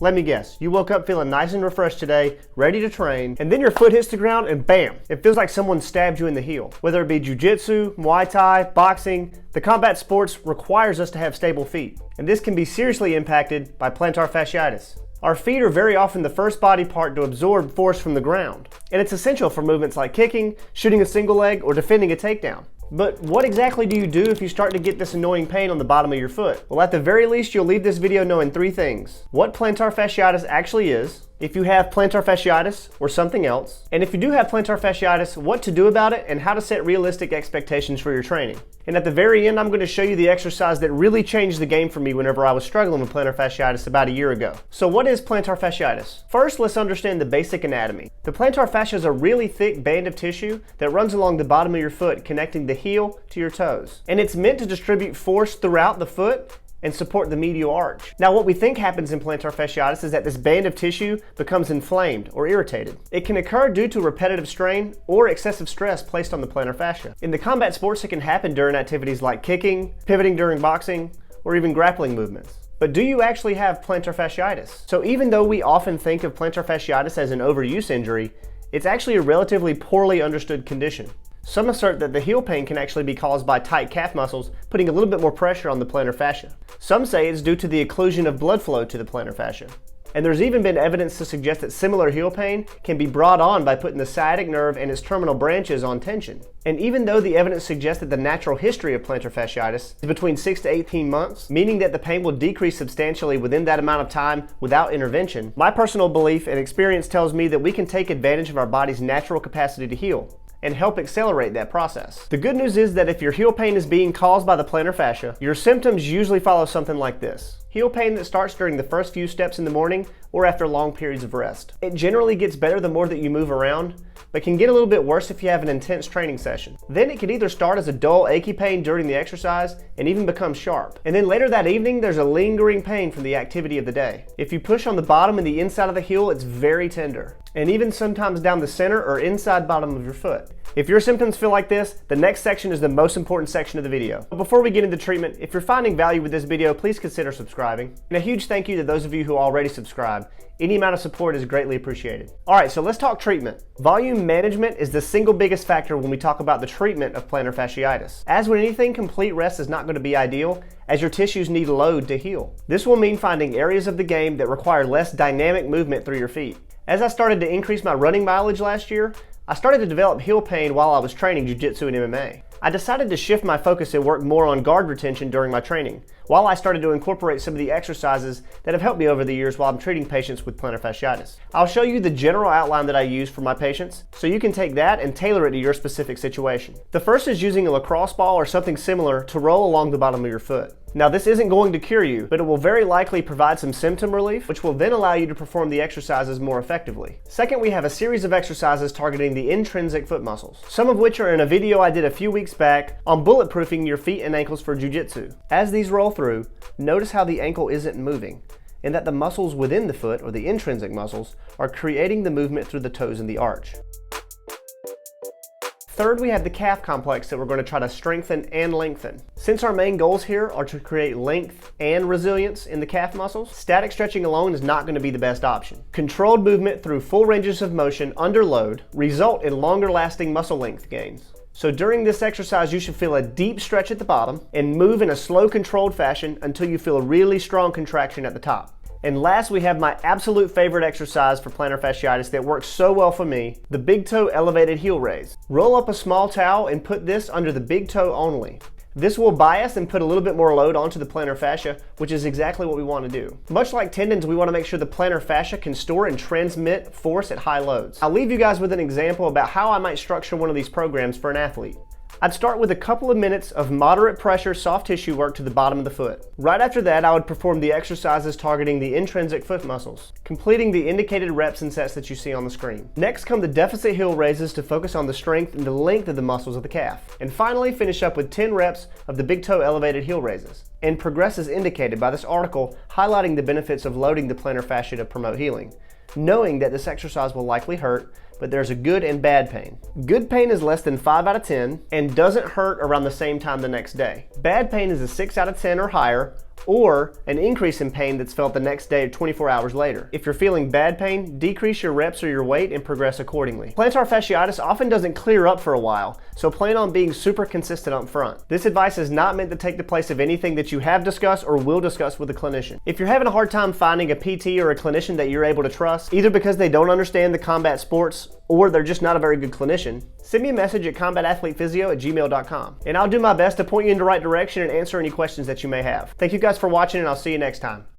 Let me guess, you woke up feeling nice and refreshed today, ready to train, and then your foot hits the ground and bam, it feels like someone stabbed you in the heel. Whether it be jiu-jitsu, Muay Thai, boxing, the combat sports requires us to have stable feet, and this can be seriously impacted by plantar fasciitis. Our feet are very often the first body part to absorb force from the ground, and it's essential for movements like kicking, shooting a single leg, or defending a takedown. But what exactly do you do if you start to get this annoying pain on the bottom of your foot? Well, at the very least, you'll leave this video knowing 3 things. What plantar fasciitis actually is, if you have plantar fasciitis or something else, and if you do have plantar fasciitis, what to do about it and how to set realistic expectations for your training. And at the very end, I'm going to show you the exercise that really changed the game for me whenever I was struggling with plantar fasciitis about a year ago. So what is plantar fasciitis? First, let's understand the basic anatomy. The plantar fascia is a really thick band of tissue that runs along the bottom of your foot, connecting the heel to your toes. And it's meant to distribute force throughout the foot and support the medial arch. Now, what we think happens in plantar fasciitis is that this band of tissue becomes inflamed or irritated. It can occur due to repetitive strain or excessive stress placed on the plantar fascia. In the combat sports, it can happen during activities like kicking, pivoting during boxing, or even grappling movements. But do you actually have plantar fasciitis? So even though we often think of plantar fasciitis as an overuse injury, it's actually a relatively poorly understood condition. Some assert that the heel pain can actually be caused by tight calf muscles putting a little bit more pressure on the plantar fascia. Some say it's due to the occlusion of blood flow to the plantar fascia. And there's even been evidence to suggest that similar heel pain can be brought on by putting the sciatic nerve and its terminal branches on tension. And even though the evidence suggests that the natural history of plantar fasciitis is between 6 to 18 months, meaning that the pain will decrease substantially within that amount of time without intervention, my personal belief and experience tells me that we can take advantage of our body's natural capacity to heal and help accelerate that process. The good news is that if your heel pain is being caused by the plantar fascia, your symptoms usually follow something like this. Heel pain that starts during the first few steps in the morning or after long periods of rest. It generally gets better the more that you move around, but can get a little bit worse if you have an intense training session. Then it can either start as a dull, achy pain during the exercise and even become sharp. And then later that evening, there's a lingering pain from the activity of the day. If you push on the bottom and the inside of the heel, it's very tender, and even sometimes down the center or inside bottom of your foot. If your symptoms feel like this, the next section is the most important section of the video. But before we get into treatment, if you're finding value with this video, please consider subscribing. And a huge thank you to those of you who already subscribed. Any amount of support is greatly appreciated. Alright, so let's talk treatment. Volume management is the single biggest factor when we talk about the treatment of plantar fasciitis. As with anything, complete rest is not going to be ideal, as your tissues need load to heal. This will mean finding areas of the game that require less dynamic movement through your feet. As I started to increase my running mileage last year, I started to develop heel pain while I was training jiu-jitsu and MMA. I decided to shift my focus and work more on guard retention during my training, while I started to incorporate some of the exercises that have helped me over the years while I'm treating patients with plantar fasciitis. I'll show you the general outline that I use for my patients, so you can take that and tailor it to your specific situation. The first is using a lacrosse ball or something similar to roll along the bottom of your foot. Now, this isn't going to cure you, but it will very likely provide some symptom relief, which will then allow you to perform the exercises more effectively. Second, we have a series of exercises targeting the intrinsic foot muscles, some of which are in a video I did a few weeks back on bulletproofing your feet and ankles for jiu-jitsu. As these roll through, notice how the ankle isn't moving, and that the muscles within the foot, or the intrinsic muscles, are creating the movement through the toes and the arch. Third, we have the calf complex that we're going to try to strengthen and lengthen. Since our main goals here are to create length and resilience in the calf muscles, static stretching alone is not going to be the best option. Controlled movement through full ranges of motion under load result in longer lasting muscle length gains. So during this exercise, you should feel a deep stretch at the bottom and move in a slow, controlled fashion until you feel a really strong contraction at the top. And last, we have my absolute favorite exercise for plantar fasciitis that works so well for me, the big toe elevated heel raise. Roll up a small towel and put this under the big toe only. This will bias and put a little bit more load onto the plantar fascia, which is exactly what we want to do. Much like tendons, we want to make sure the plantar fascia can store and transmit force at high loads. I'll leave you guys with an example about how I might structure one of these programs for an athlete. I'd start with a couple of minutes of moderate pressure soft tissue work to the bottom of the foot. Right after that, I would perform the exercises targeting the intrinsic foot muscles, completing the indicated reps and sets that you see on the screen. Next come the deficit heel raises to focus on the strength and the length of the muscles of the calf. And finally, finish up with 10 reps of the big toe elevated heel raises. And progress is indicated by this article highlighting the benefits of loading the plantar fascia to promote healing, knowing that this exercise will likely hurt, but there's a good and bad pain. Good pain is less than 5 out of 10 and doesn't hurt around the same time the next day. Bad pain is a 6 out of 10 or higher, or an increase in pain that's felt the next day or 24 hours later. If you're feeling bad pain, decrease your reps or your weight and progress accordingly. Plantar fasciitis often doesn't clear up for a while, so plan on being super consistent up front. This advice is not meant to take the place of anything that you have discussed or will discuss with a clinician. If you're having a hard time finding a PT or a clinician that you're able to trust, either because they don't understand the combat sports or they're just not a very good clinician, send me a message at combatathletephysio@gmail.com, and I'll do my best to point you in the right direction and answer any questions that you may have. Thank you guys for watching, and I'll see you next time.